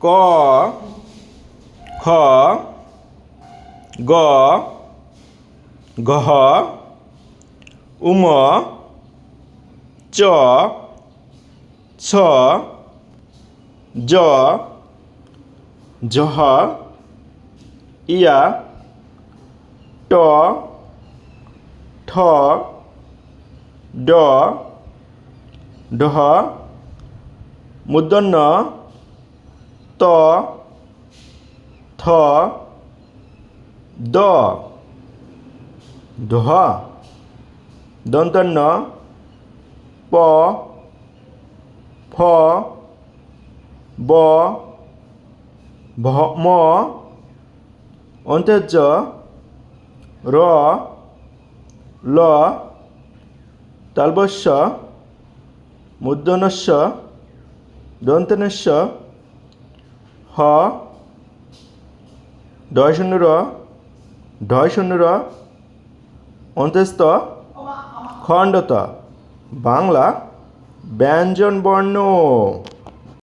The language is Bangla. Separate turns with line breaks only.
ক খ গ ঘ উম চ ছ জ ঝ ইয়া ট ঠ ড ঢ মূর্ধন্য ত থ দ ধ দন্তন্য প ফ ব ম অন্ত্যেজ র ল তালবস্য মূর্ধন্যস্য দন্তন্যস্য হ ঢয় শূন্য র ঢয় শূন্য র অন্ত্যস্ত খণ্ডত বাংলা ব্যঞ্জনবর্ণ।